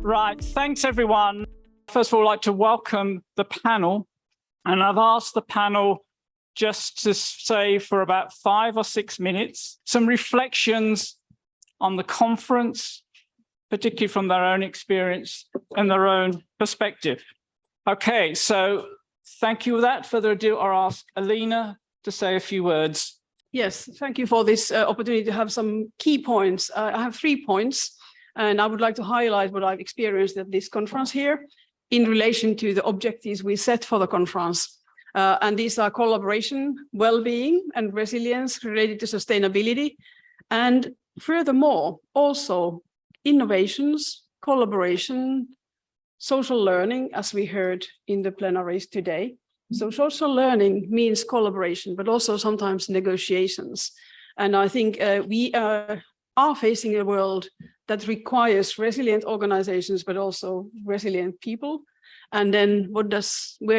Right, thanks everyone. First of all, I'd like to welcome the panel, and I've asked the panel just to say for about 5 or 6 minutes, some reflections on the conference, particularly from their own experience and their own perspective. Okay, so thank you. Without further ado, I'll ask Elina to say a few words. Yes, thank you for this opportunity to have some key points. I have 3 points, and I would like to highlight what I've experienced at this conference here in relation to the objectives we set for the conference. And these are collaboration, well-being, and resilience related to sustainability. And furthermore, also innovations, collaboration, social learning, as we heard in the plenaries today. So social learning means collaboration, but also sometimes negotiations. And I think we are facing a world that requires resilient organizations, but also resilient people. And then where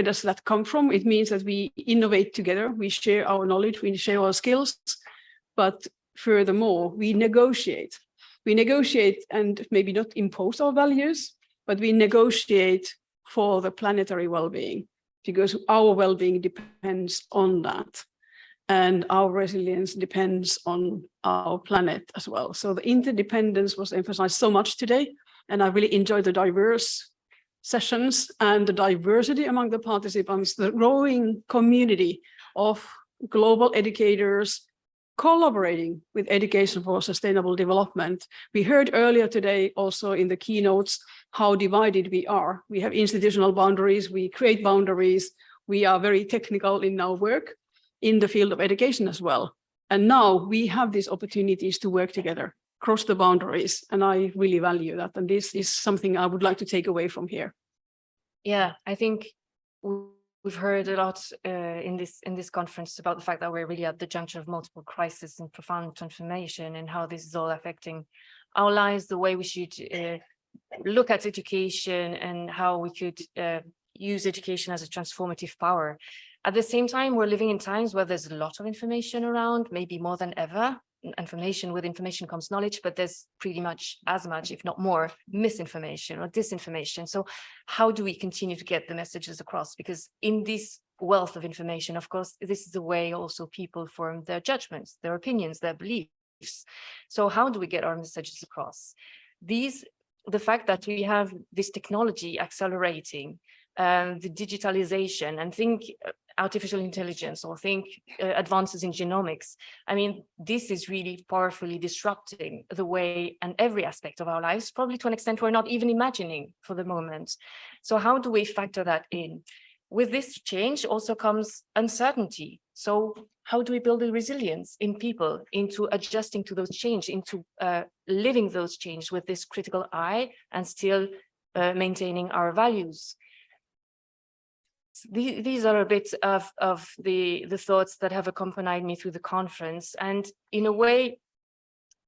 does that come from? It means that we innovate together, we share our knowledge, we share our skills, but furthermore, we negotiate. We negotiate and maybe not impose our values, but we negotiate for the planetary well-being, because our well-being depends on that. And our resilience depends on our planet as well. So the interdependence was emphasized so much today, and I really enjoyed the diverse sessions and the diversity among the participants, the growing community of global educators collaborating with education for sustainable development. We heard earlier today also in the keynotes how divided we are. We have institutional boundaries, we create boundaries, we are very technical in our work in the field of education as well. And now we have these opportunities to work together, cross the boundaries, and I really value that. And this is something I would like to take away from here. Yeah, I think we've heard a lot in this conference about the fact that we're really at the junction of multiple crises and profound transformation, and how this is all affecting our lives, the way we should look at education, and how we could use education as a transformative power. At the same time, we're living in times where there's a lot of information around, maybe more than ever. With information comes knowledge, but there's pretty much as much, if not more, misinformation or disinformation. So how do we continue to get the messages across? Because in this wealth of information, of course, this is the way also people form their judgments, their opinions, their beliefs. So how do we get our messages across? The fact that we have this technology accelerating, the digitalization, and think artificial intelligence, or think advances in genomics. I mean, this is really powerfully disrupting the way and every aspect of our lives, probably to an extent we're not even imagining for the moment. So how do we factor that in? With this change also comes uncertainty. So how do we build a resilience in people into adjusting to those change, into living those change with this critical eye, and still maintaining our values? These are a bit of the thoughts that have accompanied me through the conference. And in a way,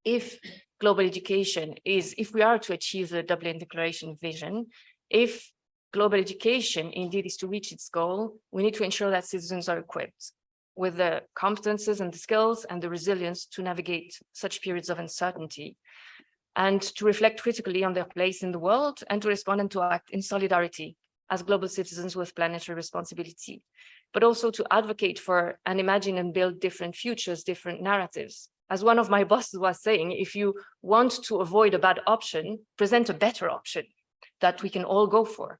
if global education if we are to achieve the Dublin Declaration vision, if global education indeed is to reach its goal, we need to ensure that citizens are equipped with the competences and the skills and the resilience to navigate such periods of uncertainty, and to reflect critically on their place in the world, and to respond and to act in solidarity as global citizens with planetary responsibility, but also to advocate for and imagine and build different futures, different narratives. As one of my bosses was saying, if you want to avoid a bad option, present a better option that we can all go for.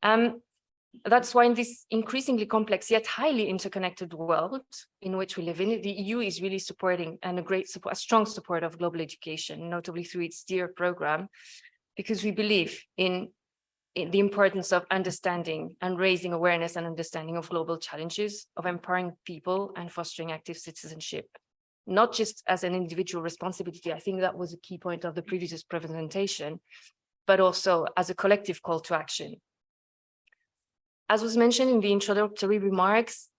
That's why in this increasingly complex yet highly interconnected world in which we live in, the EU is really supporting, and a strong support of global education, notably through its DEAR program, because we believe in the importance of understanding and raising awareness and understanding of global challenges, of empowering people and fostering active citizenship, not just as an individual responsibility. I think that was a key point of the previous presentation, but also as a collective call to action. As was mentioned in the introductory remarks,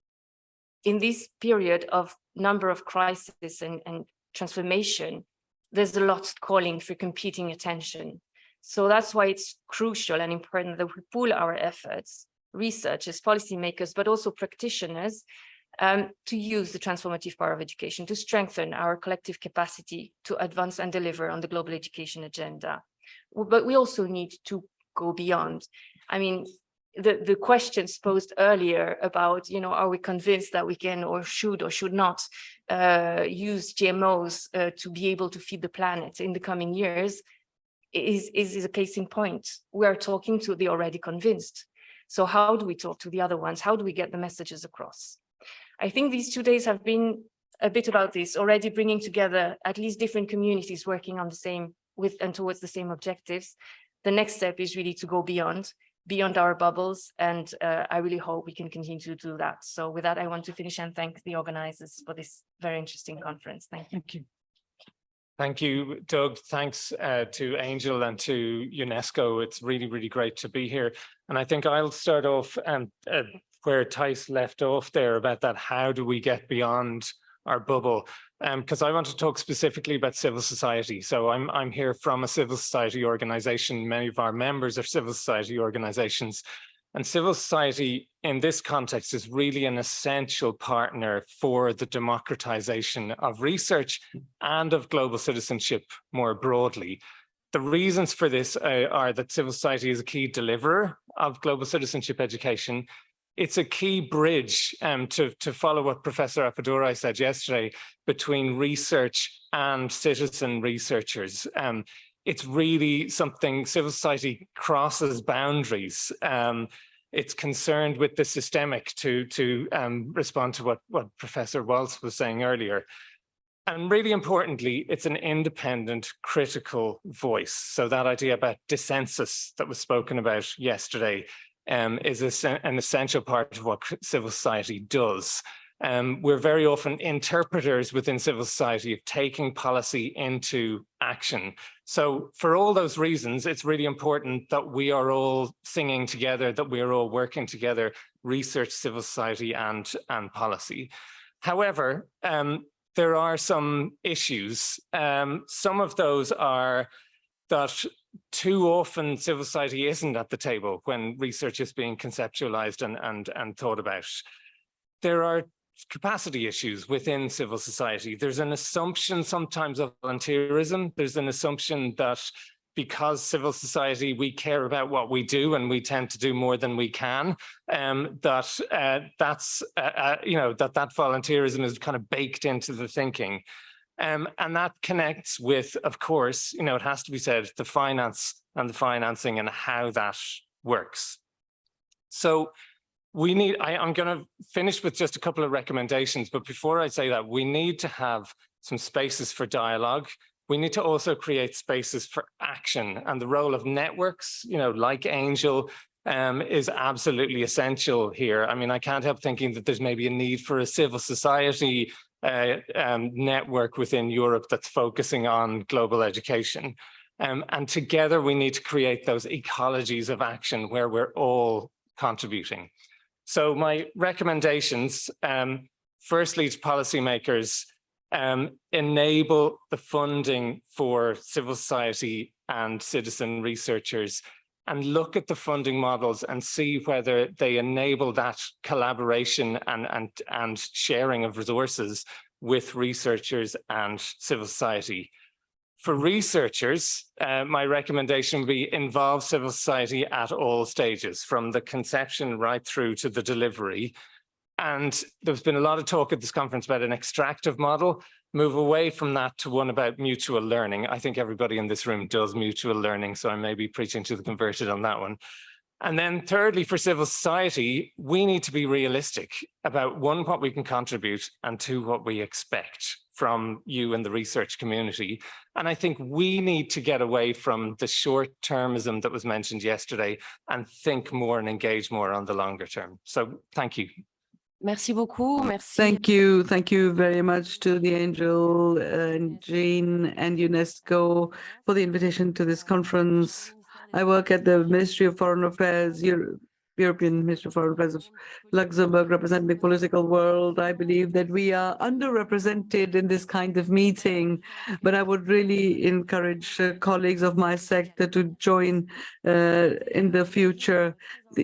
in this period of number of crises and transformation, there's a lot calling for competing attention. So that's why it's crucial and important that we pool our efforts, researchers, policymakers, but also practitioners, to use the transformative power of education to strengthen our collective capacity to advance and deliver on the global education agenda. But we also need to go beyond. I mean, the questions posed earlier about, are we convinced that we can or should not use GMOs to be able to feed the planet in the coming years is a case in point. We are talking to the already convinced. So how do we talk to the other ones? How do we get the messages across? I think these 2 days have been a bit about this, already bringing together at least different communities working on the same and towards the same objectives. The next step is really to go beyond our bubbles, and I really hope we can continue to do that. So with that, I want to finish and thank the organizers for this very interesting conference. Thank you. Thank you. Thank you, Doug. Thanks to Angel and to UNESCO. It's really, really great to be here. And I think I'll start off where Thaïs left off there about that. How do we get beyond our bubble? Because I want to talk specifically about civil society. So I'm here from a civil society organization. Many of our members are civil society organizations. And civil society in this context is really an essential partner for the democratization of research and of global citizenship more broadly. The reasons for this are that civil society is a key deliverer of global citizenship education. It's a key bridge to follow what Professor Appadurai said yesterday between research and citizen researchers. It's really something. Civil society crosses boundaries. It's concerned with the systemic to respond to what Professor Waltz was saying earlier. And really importantly, it's an independent, critical voice. So that idea about dissensus that was spoken about yesterday is an essential part of what civil society does. We're very often interpreters within civil society of taking policy into action. So for all those reasons, it's really important that we are all singing together, that we are all working together, research, civil society, and policy. However, there are some issues. Some of those are that too often civil society isn't at the table when research is being conceptualized and thought about. There are capacity issues within civil society. There's an assumption sometimes of volunteerism. There's an assumption that because civil society, we care about what we do and we tend to do more than we can, that volunteerism is kind of baked into the thinking. And that connects with, of course, it has to be said, the finance and the financing and how that works. So I'm going to finish with just a couple of recommendations, but before I say that, we need to have some spaces for dialogue. We need to also create spaces for action, and the role of networks, like Angel, is absolutely essential here. I mean, I can't help thinking that there's maybe a need for a civil society network within Europe that's focusing on global education. And together we need to create those ecologies of action where we're all contributing. So my recommendations, firstly to policymakers, enable the funding for civil society and citizen researchers, and look at the funding models and see whether they enable that collaboration and sharing of resources with researchers and civil society. For researchers, my recommendation would be involve civil society at all stages, from the conception right through to the delivery. And there's been a lot of talk at this conference about an extractive model. Move away from that to one about mutual learning. I think everybody in this room does mutual learning, so I may be preaching to the converted on that one. And then thirdly, for civil society, we need to be realistic about, one, what we can contribute, and two, what we expect from you and the research community. And I think we need to get away from the short-termism that was mentioned yesterday and think more and engage more on the longer term. So thank you. Merci beaucoup. Merci. Thank you very much to the Angel and Jean and UNESCO for the invitation to this conference. I work at the Ministry of Foreign Affairs, European Minister for Affairs of Luxembourg, representing the political world. I believe that we are underrepresented in this kind of meeting, but I would really encourage colleagues of my sector to join in the future.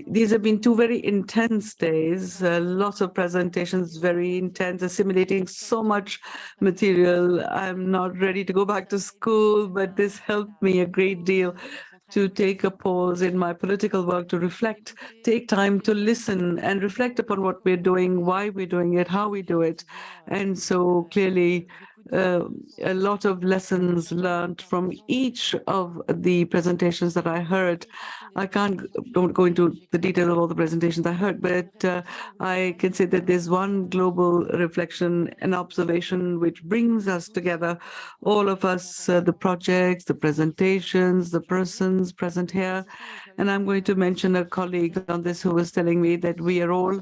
These have been two very intense days, lots of presentations, very intense, assimilating so much material. I'm not ready to go back to school, but this helped me a great deal to take a pause in my political work, to reflect, take time to listen and reflect upon what we're doing, why we're doing it, how we do it. And so clearly, a lot of lessons learned from each of the presentations that I heard. I don't go into the detail of all the presentations I heard, but I can say that there's one global reflection and observation which brings us together, all of us, the projects, the presentations, the persons present here. And I'm going to mention a colleague on this who was telling me that we're all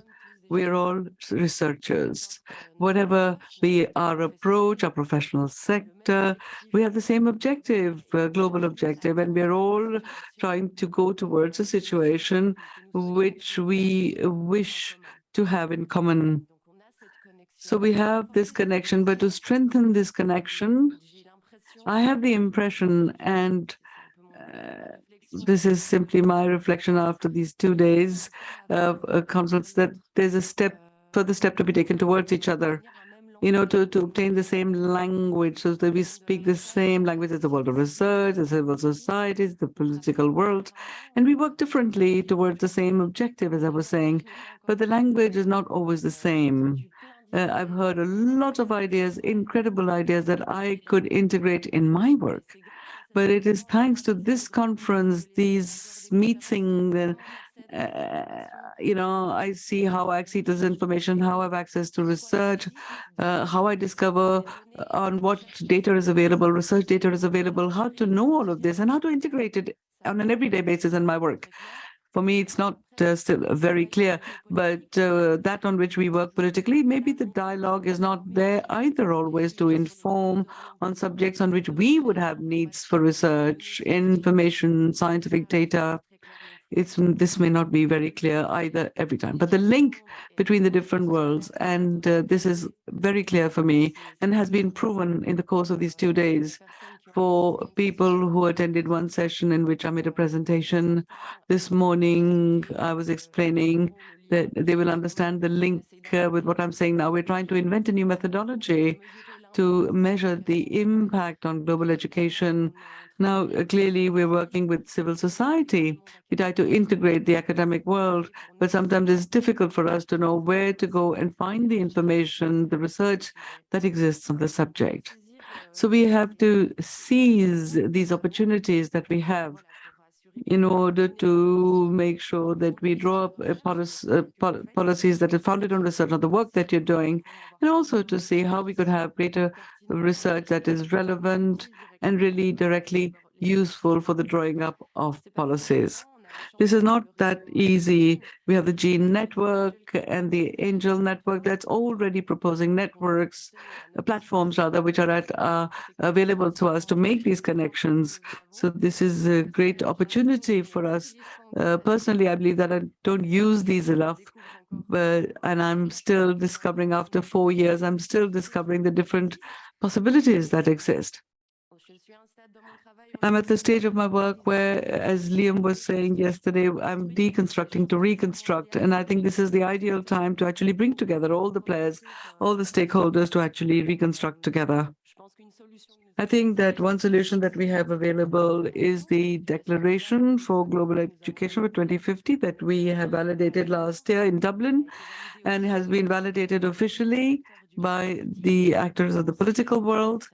researchers. Whatever be our approach, our professional sector, we have the same objective, global objective, and we're all trying to go towards a situation which we wish to have in common. So we have this connection, but to strengthen this connection, I have the impression, and this is simply my reflection after these 2 days of conference, that there's a further step to be taken towards each other, to obtain the same language, so that we speak the same language as the world of research, the civil societies, the political world, and we work differently towards the same objective, as I was saying, but the language is not always the same. I've heard a lot of ideas, incredible ideas that I could integrate in my work. But it is thanks to this conference, these meetings, I see how I access to this information, how I have access to research, how I discover on what data is available, research data is available, how to know all of this, and how to integrate it on an everyday basis in my work. For me, it's not still very clear, but that on which we work politically, maybe the dialogue is not there either always to inform on subjects on which we would have needs for research, information, scientific data. This may not be very clear either every time, but the link between the different worlds, and this is very clear for me and has been proven in the course of these 2 days. For people who attended one session in which I made a presentation this morning, I was explaining that they will understand the link with what I'm saying now. We're trying to invent a new methodology to measure the impact on global education. Now, clearly, we're working with civil society. We try to integrate the academic world, but sometimes it's difficult for us to know where to go and find the information, the research that exists on the subject. So we have to seize these opportunities that we have in order to make sure that we draw up policies that are founded on research, on the work that you're doing, and also to see how we could have greater research that is relevant and really directly useful for the drawing up of policies. This is not that easy. We have the Gene Network and the Angel Network that's already proposing networks, platforms rather, which are available to us to make these connections. So this is a great opportunity for us. Personally, I believe that I don't use these enough, and I'm still discovering after 4 years, I'm still discovering the different possibilities that exist. I'm at the stage of my work where, as Liam was saying yesterday, I'm deconstructing to reconstruct. And I think this is the ideal time to actually bring together all the players, all the stakeholders to actually reconstruct together. I think that one solution that we have available is the Declaration for Global Education for 2050 that we have validated last year in Dublin and has been validated officially by the actors of the political world.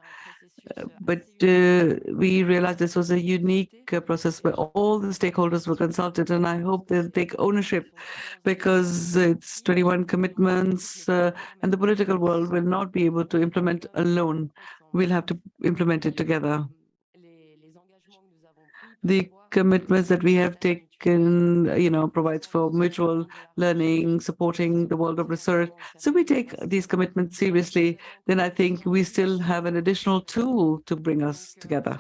But we realized this was a unique process where all the stakeholders were consulted, and I hope they'll take ownership because it's 21 commitments, and the political world will not be able to implement alone. We'll have to implement it together. The commitments that we have taken, provides for mutual learning, supporting the world of research. So we take these commitments seriously, then I think we still have an additional tool to bring us together.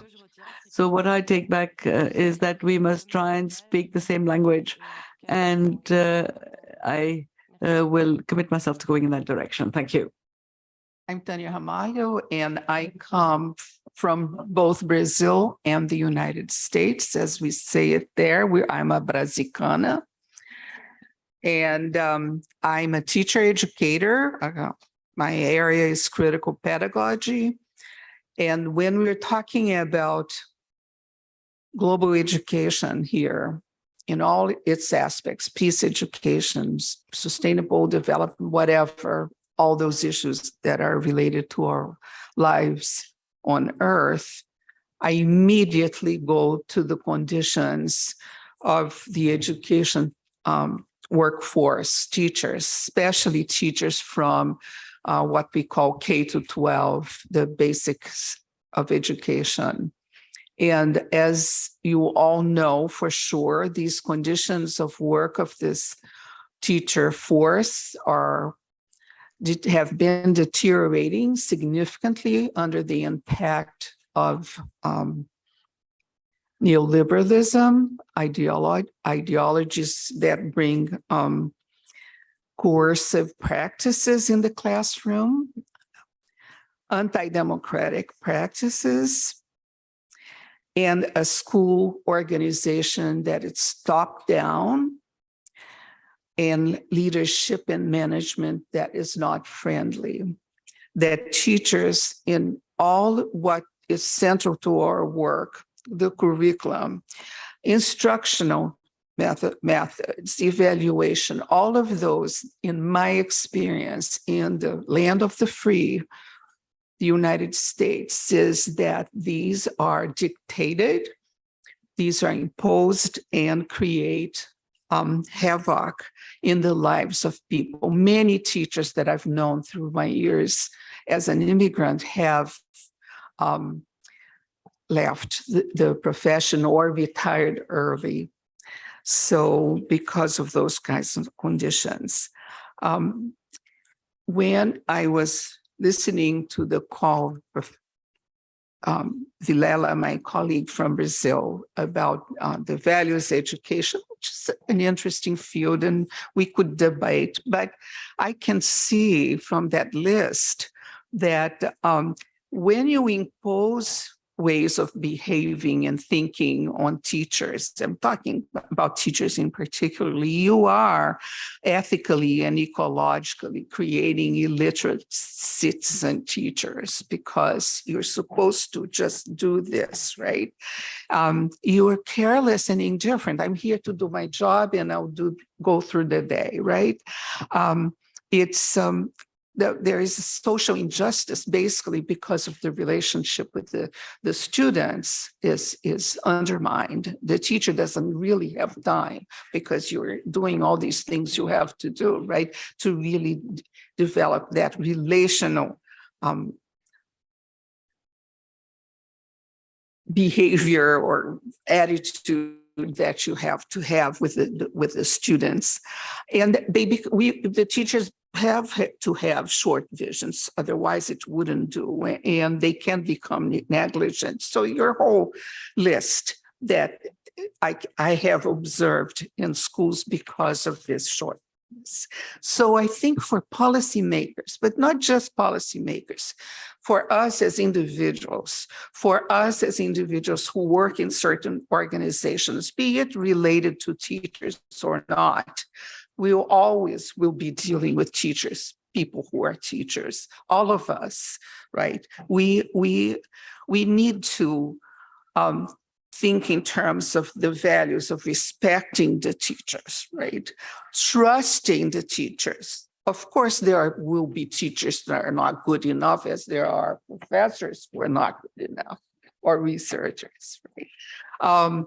So what I take back is that we must try and speak the same language. and I will commit myself to going in that direction. Thank you. I'm Tania Ramalho, and I come from both Brazil and the United States, as we say it there. I'm a Brasicana. And I'm a teacher educator. My area is critical pedagogy. And when we're talking about global education here, in all its aspects, peace education, sustainable development, whatever, all those issues that are related to our lives on Earth, I immediately go to the conditions of the education workforce, teachers, especially teachers from what we call K to 12, the basics of education. And as you all know for sure, these conditions of work of this teacher force have been deteriorating significantly under the impact of neoliberalism, ideologies that bring coercive practices in the classroom, anti-democratic practices, and a school organization that is top-down, and leadership and management that is not friendly. That teachers in all what is central to our work, the curriculum, instructional methods, evaluation, all of those, in my experience in the land of the free, the United States, is that these are dictated, these are imposed and create havoc in the lives of people. Many teachers that I've known through my years as an immigrant have left the profession or retired early. So because of those kinds of conditions. When I was listening to the call of Vilela, my colleague from Brazil, about the values education, which is an interesting field and we could debate, but I can see from that list that when you impose ways of behaving and thinking on teachers, I'm talking about teachers in particular, you are ethically and ecologically creating illiterate citizen teachers because you're supposed to just do this, right? You are careless and indifferent. I'm here to do my job and I'll go through the day, right? There is a social injustice basically because of the relationship with the students is undermined. The teacher doesn't really have time because you're doing all these things you have to do, right? To really develop that relational behavior or attitude that you have to have with the students. And the teachers have to have short visions, otherwise it wouldn't do, and they can become negligent. So your whole list that I have observed in schools because of this shortness. So I think for policymakers, but not just policymakers, for us as individuals who work in certain organizations, be it related to teachers or not, we always will be dealing with teachers, people who are teachers, all of us, right? We need to think in terms of the values of respecting the teachers, right? Trusting the teachers. Of course, there will be teachers that are not good enough, as there are professors who are not good enough, or researchers, right?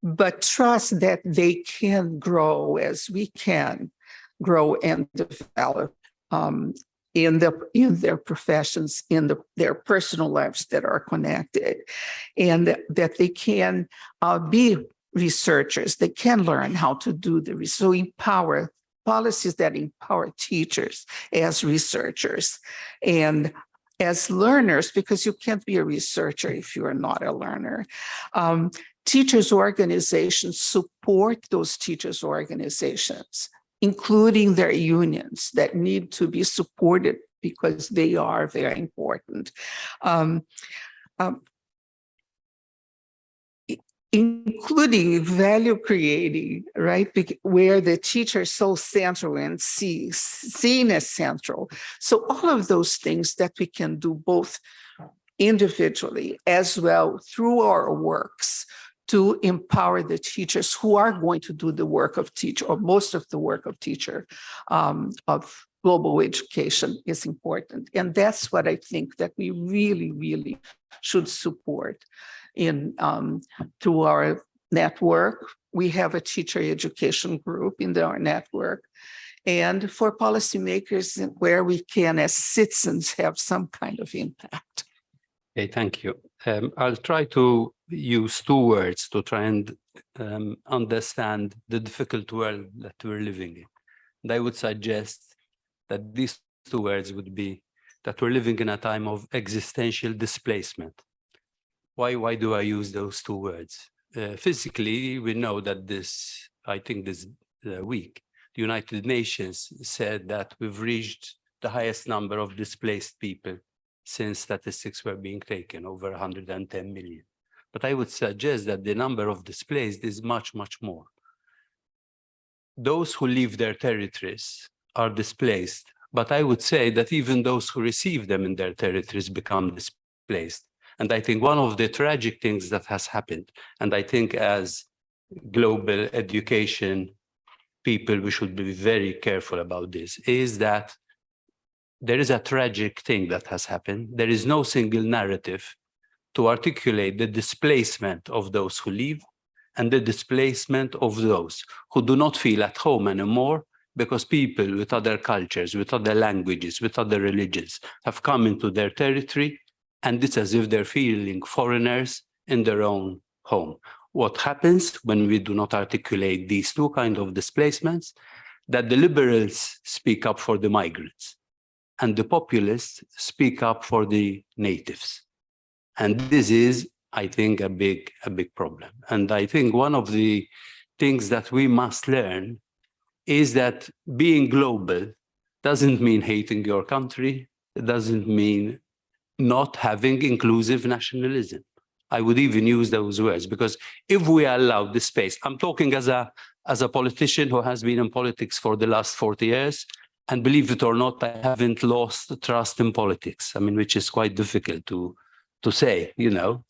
But trust that they can grow as we can grow and develop in their professions, in their personal lives that are connected, and that they can be researchers. They can learn how to do the research. So empower policies that empower teachers as researchers and as learners, because you can't be a researcher if you are not a learner. teachers' organizations support those teachers' organizations, including their unions that need to be supported because they are very important. Including value creating, right? Where the teacher is so central and seen as central. So all of those things that we can do both individually as well through our works to empower the teachers who are going to do the work of teacher, or most of the work of teacher, of global education is important. And that's what I think that we really, really should support in through our network. We have a teacher education group in our network. And for policymakers, where we can, as citizens, have some kind of impact. Okay, thank you. I'll try to use two words to try and understand the difficult world that we're living in. And I would suggest that these two words would be that we're living in a time of existential displacement. Why do I use those two words? Physically, we know that this week, the United Nations said that we've reached the highest number of displaced people since statistics were being taken, over 110 million. But I would suggest that the number of displaced is much, much more. Those who leave their territories are displaced, but I would say that even those who receive them in their territories become displaced. And I think one of the tragic things that has happened, and I think as global education people, we should be very careful about this, is that there is a tragic thing that has happened. There is no single narrative to articulate the displacement of those who leave and the displacement of those who do not feel at home anymore because people with other cultures, with other languages, with other religions have come into their territory, and it's as if they're feeling foreigners in their own home. What happens when we do not articulate these two kinds of displacements? That the liberals speak up for the migrants and the populists speak up for the natives. And this is, I think, a big problem. And I think one of the things that we must learn is that being global doesn't mean hating your country. It doesn't mean not having inclusive nationalism. I would even use those words, because if we allow this space, I'm talking as a politician who has been in politics for the last 40 years, and believe it or not, I haven't lost trust in politics. I mean, which is quite difficult to say, you know.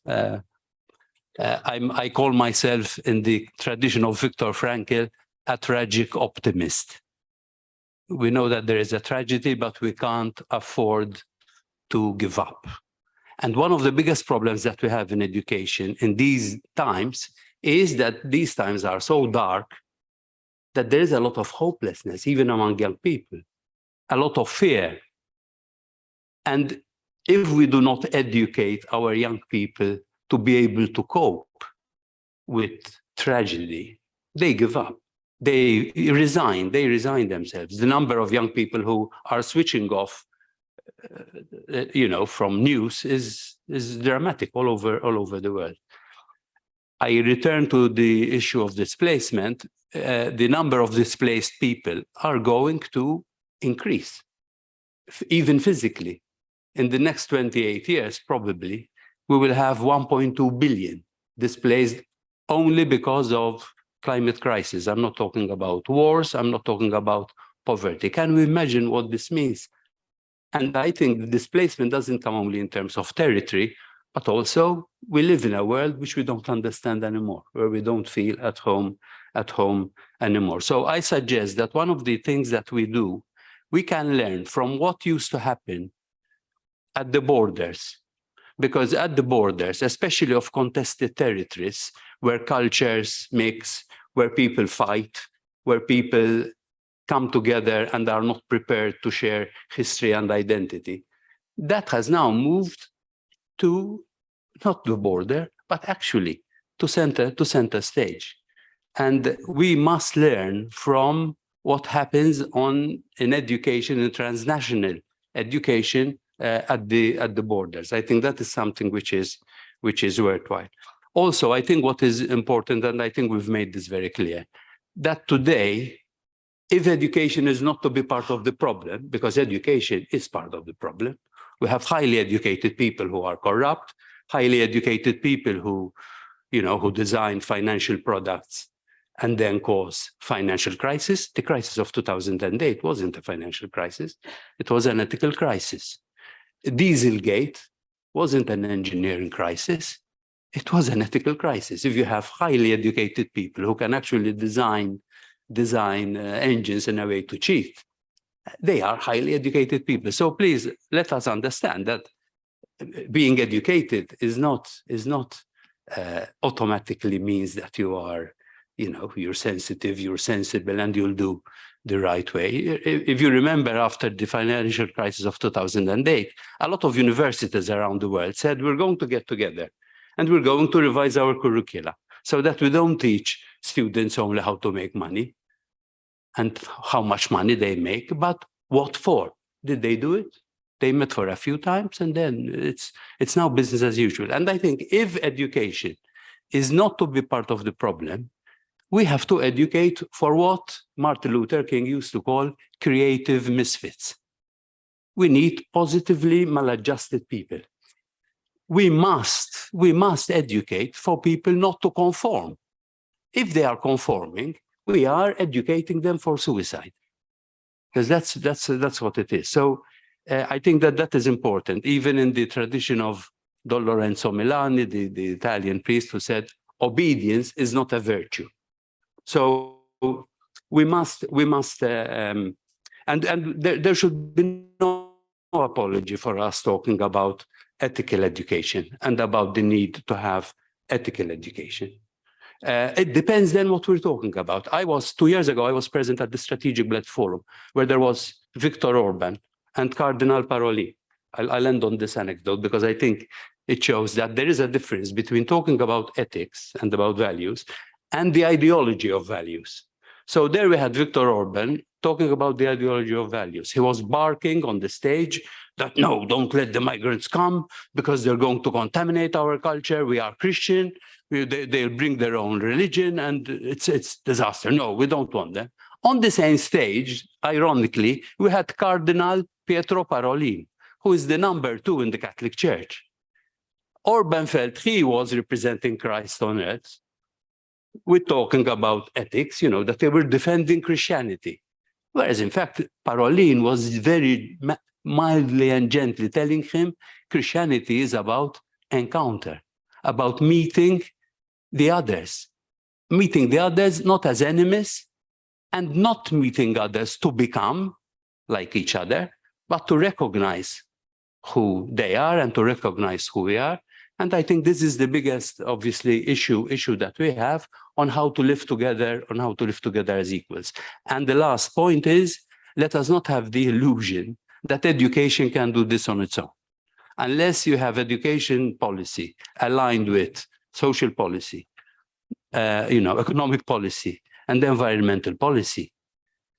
I call myself, in the tradition of Viktor Frankl, a tragic optimist. We know that there is a tragedy, but we can't afford to give up. And one of the biggest problems that we have in education in these times is that these times are so dark that there is a lot of hopelessness, even among young people, a lot of fear. And if we do not educate our young people to be able to cope with tragedy, they give up. They resign themselves. The number of young people who are switching off from news is dramatic all over the world. I return to the issue of displacement. The number of displaced people are going to increase, even physically. In the next 28 years, probably, we will have 1.2 billion displaced only because of climate crisis. I'm not talking about wars. I'm not talking about poverty. Can we imagine what this means? And I think the displacement doesn't come only in terms of territory, but also we live in a world which we don't understand anymore, where we don't feel at home anymore. So I suggest that one of the things that we do, we can learn from what used to happen at the borders. Because at the borders, especially of contested territories, where cultures mix, where people fight, where people come together and are not prepared to share history and identity, that has now moved to not the border, but actually to center stage. And we must learn from what happens in education, in transnational education at the borders. I think that is something which is worthwhile. Also, I think what is important, and I think we've made this very clear, that today, if education is not to be part of the problem, because education is part of the problem, we have highly educated people who are corrupt, highly educated people who, who design financial products and then cause financial crisis. The crisis of 2008 wasn't a financial crisis. It was an ethical crisis. Dieselgate wasn't an engineering crisis. It was an ethical crisis. If you have highly educated people who can actually design engines in a way to cheat, they are highly educated people. So please let us understand that being educated is not automatically means that you are, you're sensitive, you're sensible, and you'll do the right way. If you remember, after the financial crisis of 2008, a lot of universities around the world said, we're going to get together and we're going to revise our curricula so that we don't teach students only how to make money and how much money they make, but what for? Did they do it? They met for a few times, and then it's now business as usual. And I think if education is not to be part of the problem, we have to educate for what Martin Luther King used to call creative misfits. We need positively maladjusted people. We must educate for people not to conform. If they are conforming, we are educating them for suicide, because that's what it is. So I think that is important, even in the tradition of Don Lorenzo Milani, the Italian priest, who said, obedience is not a virtue. So we must, and there should be no apology for us talking about ethical education and about the need to have ethical education. It depends then what we're talking about. 2 years ago, I was present at the Strategic Bled Forum, where there was Viktor Orban and Cardinal Parolin. I'll end on this anecdote because I think it shows that there is a difference between talking about ethics and about values and the ideology of values. So there we had Viktor Orban talking about the ideology of values. He was barking on the stage that, no, don't let the migrants come because they're going to contaminate our culture. We are Christian. They'll bring their own religion and it's disaster. No, we don't want them. On the same stage, ironically, we had Cardinal Pietro Parolin, who is the number 2 in the Catholic Church. Orban felt he was representing Christ on earth. We're talking about ethics, that they were defending Christianity. Whereas, in fact, Parolin was very mildly and gently telling him Christianity is about encounter, about meeting the others not as enemies and not meeting others to become like each other, but to recognize who they are and to recognize who we are. And I think this is the biggest, obviously, issue that we have on how to live together, as equals. And the last point is, let us not have the illusion that education can do this on its own. Unless you have education policy aligned with social policy, economic policy, and environmental policy,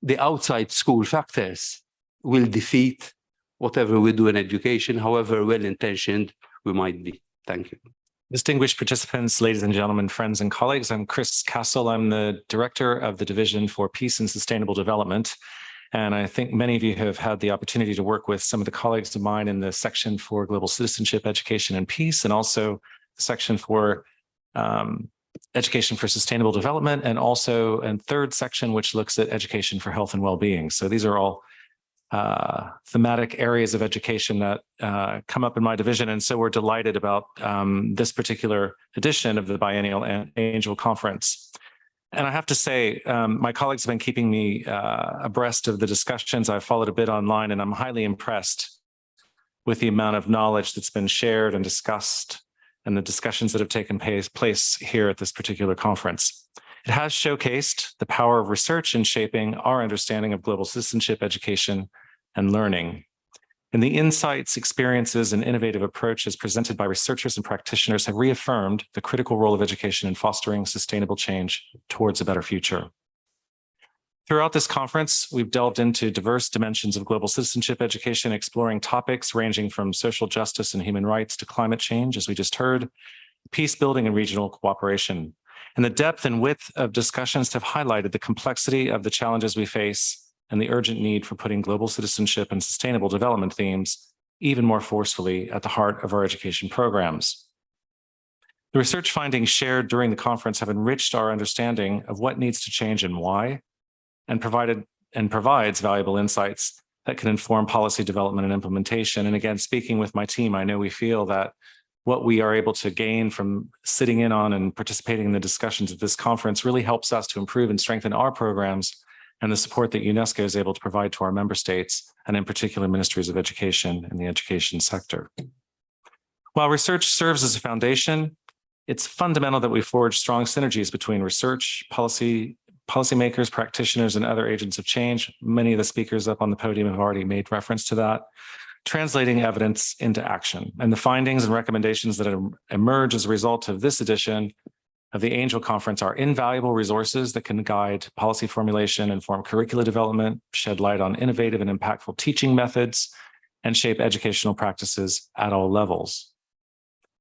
the outside school factors will defeat whatever we do in education, however well-intentioned we might be. Thank you. Distinguished participants, ladies and gentlemen, friends and colleagues, I'm Chris Castle. I'm the Director of the Division for Peace and Sustainable Development. And I think many of you have had the opportunity to work with some of the colleagues of mine in the section for Global Citizenship Education and Peace, and also the section for Education for Sustainable Development, and also a third section which looks at Education for Health and Well-being. So these are all thematic areas of education that come up in my division. And so we're delighted about this particular edition of the Biennial Angel Conference. And I have to say, my colleagues have been keeping me abreast of the discussions. I've followed a bit online, and I'm highly impressed with the amount of knowledge that's been shared and discussed and the discussions that have taken place here at this particular conference. It has showcased the power of research in shaping our understanding of global citizenship, education, and learning. And the insights, experiences, and innovative approaches presented by researchers and practitioners have reaffirmed the critical role of education in fostering sustainable change towards a better future. Throughout this conference, we've delved into diverse dimensions of global citizenship education, exploring topics ranging from social justice and human rights to climate change, as we just heard, peace building and regional cooperation. And the depth and width of discussions have highlighted the complexity of the challenges we face and the urgent need for putting global citizenship and sustainable development themes even more forcefully at the heart of our education programs. The research findings shared during the conference have enriched our understanding of what needs to change and why, and provides valuable insights that can inform policy development and implementation. And again, speaking with my team, I know we feel that what we are able to gain from sitting in on and participating in the discussions at this conference really helps us to improve and strengthen our programs and the support that UNESCO is able to provide to our member states, and in particular ministries of education in the education sector. While research serves as a foundation, it's fundamental that we forge strong synergies between research, policymakers, practitioners, and other agents of change. Many of the speakers up on the podium have already made reference to that, translating evidence into action. And the findings and recommendations that emerge as a result of this edition of the Angel Conference are invaluable resources that can guide policy formulation, inform curricula development, shed light on innovative and impactful teaching methods, and shape educational practices at all levels.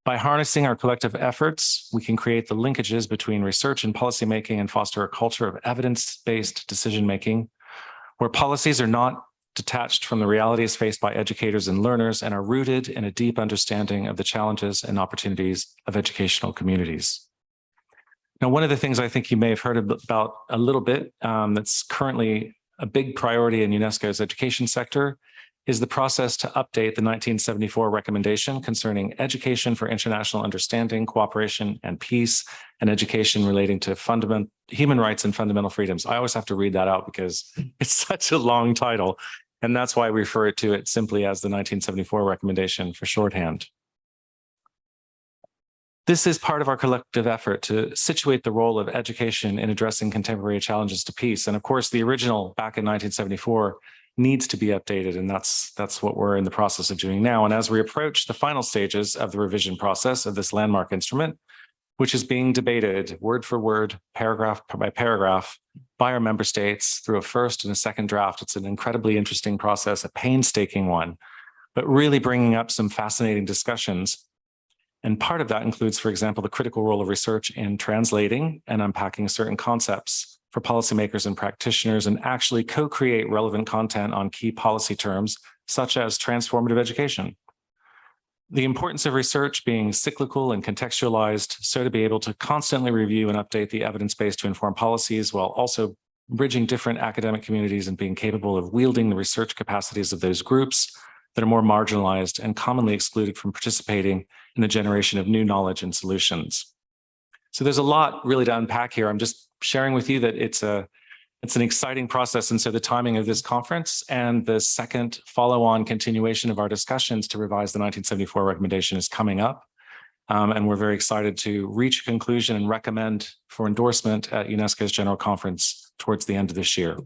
By harnessing our collective efforts, we can create the linkages between research and policymaking and foster a culture of evidence-based decision-making, where policies are not detached from the realities faced by educators and learners and are rooted in a deep understanding of the challenges and opportunities of educational communities. Now, one of the things I think you may have heard about a little bit that's currently a big priority in UNESCO's education sector is the process to update the 1974 recommendation concerning education for international understanding, cooperation, and peace, and education relating to human rights and fundamental freedoms. I always have to read that out because it's such a long title, and that's why we refer to it simply as the 1974 recommendation for shorthand. This is part of our collective effort to situate the role of education in addressing contemporary challenges to peace. And of course, the original back in 1974 needs to be updated, and that's what we're in the process of doing now. And as we approach the final stages of the revision process of this landmark instrument, which is being debated word for word, paragraph by paragraph, by our member states through a first and a second draft, it's an incredibly interesting process, a painstaking one, but really bringing up some fascinating discussions. And part of that includes, for example, the critical role of research in translating and unpacking certain concepts for policymakers and practitioners, and actually co-create relevant content on key policy terms, such as transformative education. The importance of research being cyclical and contextualized, so to be able to constantly review and update the evidence base to inform policies, while also bridging different academic communities and being capable of wielding the research capacities of those groups that are more marginalized and commonly excluded from participating in the generation of new knowledge and solutions. So there's a lot really to unpack here. I'm just sharing with you that it's an exciting process. And so the timing of this conference and the second follow-on continuation of our discussions to revise the 1974 recommendation is coming up. And we're very excited to reach a conclusion and recommend for endorsement at UNESCO's General Conference towards the end of this year.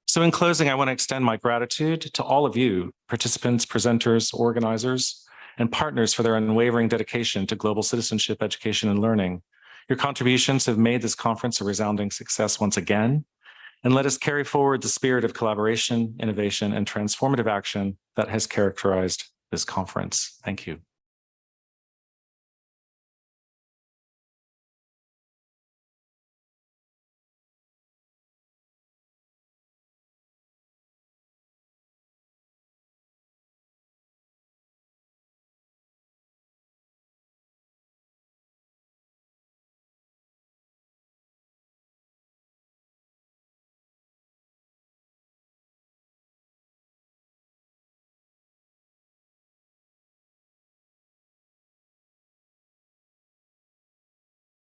So in closing, I want to extend my gratitude to all of you, participants, presenters, organizers, and partners for their unwavering dedication to global citizenship, education, and learning. Your contributions have made this conference a resounding success once again, and let us carry forward the spirit of collaboration, innovation, and transformative action that has characterized this conference. Thank you.